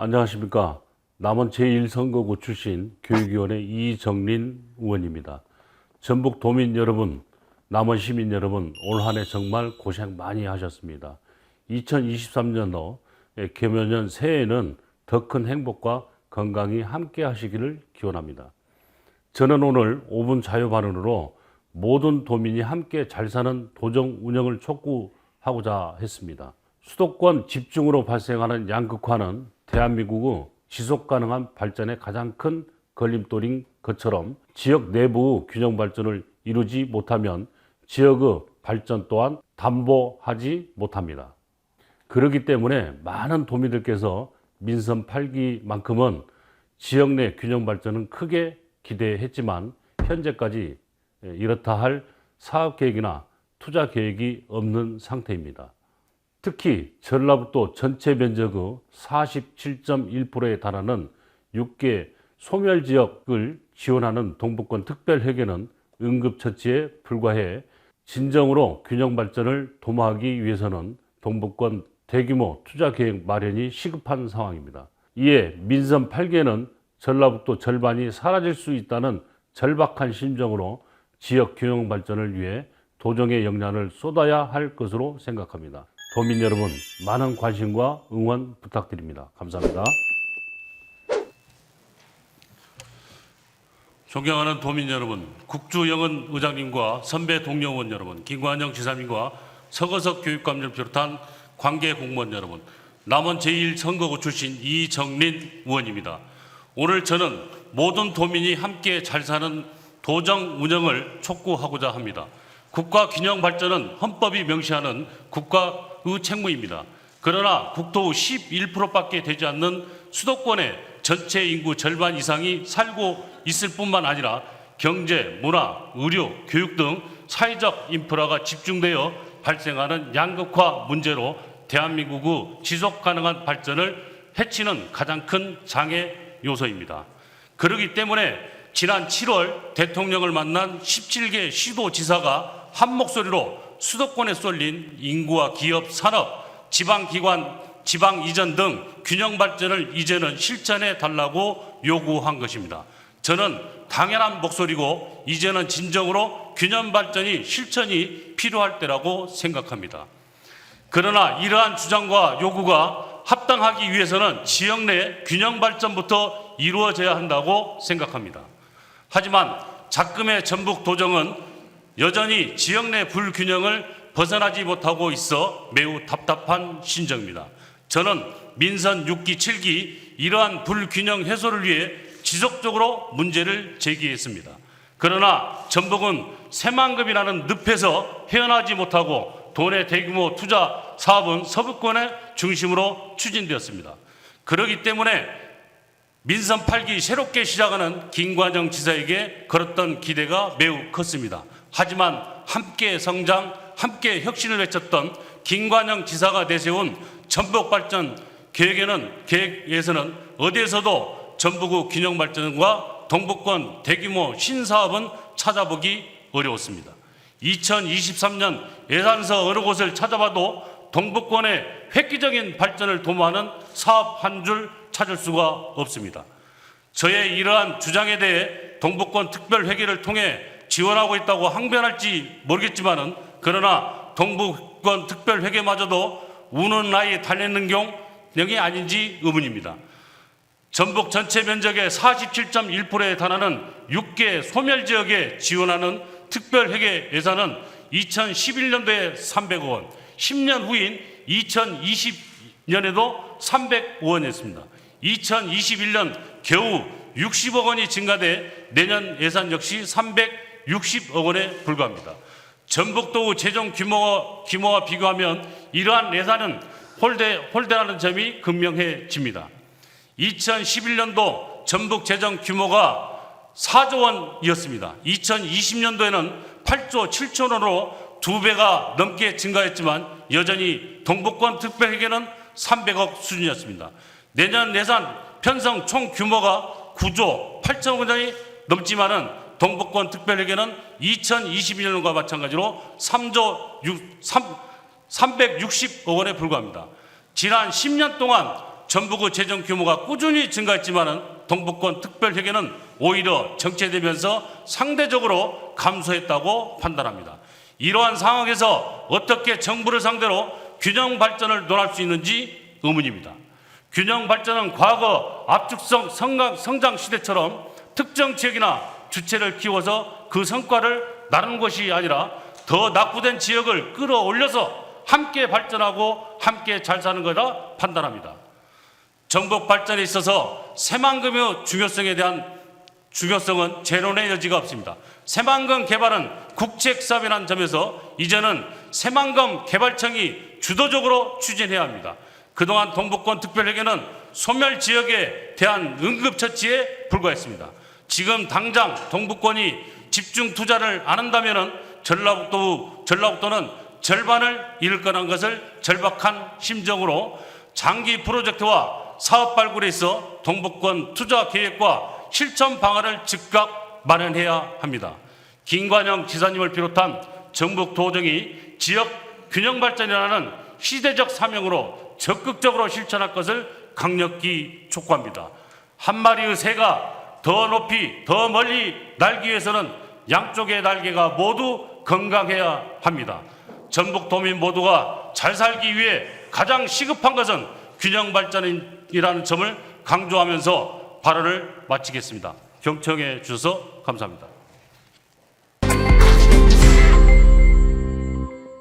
안녕하십니까. 남원 제1선거구 출신 교육위원회 이정린 의원입니다. 전북 도민 여러분, 남원 시민 여러분, 올 한 해 정말 고생 많이 하셨습니다. 2023년도 개묘년 새해에는 더 큰 행복과 건강이 함께 하시기를 기원합니다. 저는 오늘 5분 자유 발언으로 모든 도민이 함께 잘 사는 도정 운영을 촉구하고자 했습니다. 수도권 집중으로 발생하는 양극화는 대한민국의 지속가능한 발전의 가장 큰 걸림돌인 것처럼 지역 내부 균형 발전을 이루지 못하면 지역의 발전 또한 담보하지 못합니다. 그렇기 때문에 많은 도민들께서 민선 8기만큼은 지역 내 균형 발전은 크게 기대했지만 현재까지 이렇다 할 사업 계획이나 투자 계획이 없는 상태입니다. 특히 전라북도 전체 면적의 47.1%에 달하는 6개 소멸지역을 지원하는 동북권 특별회계는 응급처치에 불과해 진정으로 균형 발전을 도모하기 위해서는 동북권 대규모 투자 계획 마련이 시급한 상황입니다. 이에 민선 8개는 전라북도 절반이 사라질 수 있다는 절박한 심정으로 지역 균형 발전을 위해 도정의 역량을 쏟아야 할 것으로 생각합니다. 도민 여러분, 많은 관심과 응원 부탁드립니다. 감사합니다. 존경하는 도민 여러분, 국주영은 의장님과 선배 동료 의원 여러분, 김관영 지사님과 서거석 교육감을 비롯한 관계 공무원 여러분, 남원 제1선거구 출신 이정린 의원입니다. 오늘 저는 모든 도민이 함께 잘 사는 도정 운영을 촉구하고자 합니다. 국가 균형 발전은 헌법이 명시하는 국가의 책무입니다. 그러나 국토 11%밖에 되지 않는 수도권의 전체 인구 절반 이상이 살고 있을 뿐만 아니라 경제, 문화, 의료, 교육 등 사회적 인프라가 집중되어 발생하는 양극화 문제로 대한민국의 지속 가능한 발전을 해치는 가장 큰 장애 요소입니다. 그렇기 때문에 지난 7월 대통령을 만난 17개 시도지사가 한 목소리로 수도권에 쏠린 인구와 기업, 산업, 지방기관, 지방 이전 등 균형 발전을 이제는 실천해 달라고 요구한 것입니다. 저는 당연한 목소리고 이제는 진정으로 균형 발전이 실천이 필요할 때라고 생각합니다. 그러나 이러한 주장과 요구가 합당하기 위해서는 지역 내 균형 발전부터 이루어져야 한다고 생각합니다. 하지만 작금의 전북 도정은 여전히 지역 내 불균형을 벗어나지 못하고 있어 매우 답답한 심정입니다. 저는 민선 6기, 7기 이러한 불균형 해소를 위해 지속적으로 문제를 제기했습니다. 그러나 전북은 새만금이라는 늪에서 헤어나지 못하고 도내 대규모 투자 사업은 서부권의 중심으로 추진되었습니다. 그렇기 때문에 민선 8기 새롭게 시작하는 김관영 지사에게 걸었던 기대가 매우 컸습니다. 하지만 함께 성장, 함께 혁신을 외쳤던 김관영 지사가 내세운 전북발전 계획에서는 어디에서도 전북의 균형 발전과 동북권 대규모 신사업은 찾아보기 어려웠습니다. 2023년 예산서 어느 곳을 찾아봐도 동북권의 획기적인 발전을 도모하는 사업 한 줄 찾을 수가 없습니다. 저의 이러한 주장에 대해 동북권 특별회계를 통해 지원하고 있다고 항변할지 모르겠지만은 그러나 동북권 특별회계마저도 우는 나이 달래는 경영이 아닌지 의문입니다. 전북 전체 면적의 47.1%에 달하는 6개 소멸지역에 지원하는 특별회계 예산은 2011년도에 300억 원, 10년 후인 2020년에도 300억 원이었습니다. 2021년 겨우 60억 원이 증가돼 내년 예산 역시 360억 원에 불과합니다. 전북도 재정 규모와 비교하면 이러한 예산은 홀대하는 점이 극명해집니다. 2011년도 전북 재정 규모가 4조 원이었습니다. 2020년도에는 8조 7천 원으로 2배가 넘게 증가했지만 여전히 동북권 특별회계는 300억 수준이었습니다. 내년 예산 편성 총 규모가 9조 8천억 원이 넘지만은 동북권 특별회계는 2022년과 마찬가지로 360억 원에 불과합니다. 지난 10년 동안 전북의 재정 규모가 꾸준히 증가했지만은 동북권 특별회계는 오히려 정체되면서 상대적으로 감소했다고 판단합니다. 이러한 상황에서 어떻게 정부를 상대로 균형 발전을 논할 수 있는지 의문입니다. 균형 발전은 과거 압축성 성장 시대처럼 특정 지역이나 주체를 키워서 그 성과를 나누는 것이 아니라 더 낙후된 지역을 끌어올려서 함께 발전하고 함께 잘 사는 거라 판단합니다. 전북 발전에 있어서 새만금의 중요성은 재론의 여지가 없습니다. 새만금 개발은 국책사업이라는 점에서 이제는 새만금 개발청이 주도적으로 추진해야 합니다. 그동안 동북권 특별회계는 소멸 지역에 대한 응급처치에 불과했습니다. 지금 당장 동북권이 집중 투자를 안 한다면 전라북도는 절반을 잃을 거라는 것을 절박한 심정으로 장기 프로젝트와 사업 발굴에 있어 동북권 투자 계획과 실천 방안을 즉각 마련해야 합니다. 김관영 지사님을 비롯한 전북 도정이 지역 균형 발전이라는 시대적 사명으로 적극적으로 실천할 것을 강력히 촉구합니다. 한 마리의 새가 더 높이 더 멀리 날기 위해서는 양쪽의 날개가 모두 건강해야 합니다. 전북 도민 모두가 잘 살기 위해 가장 시급한 것은 균형 발전이라는 점을 강조하면서 발언을 마치겠습니다. 경청해 주셔서 감사합니다.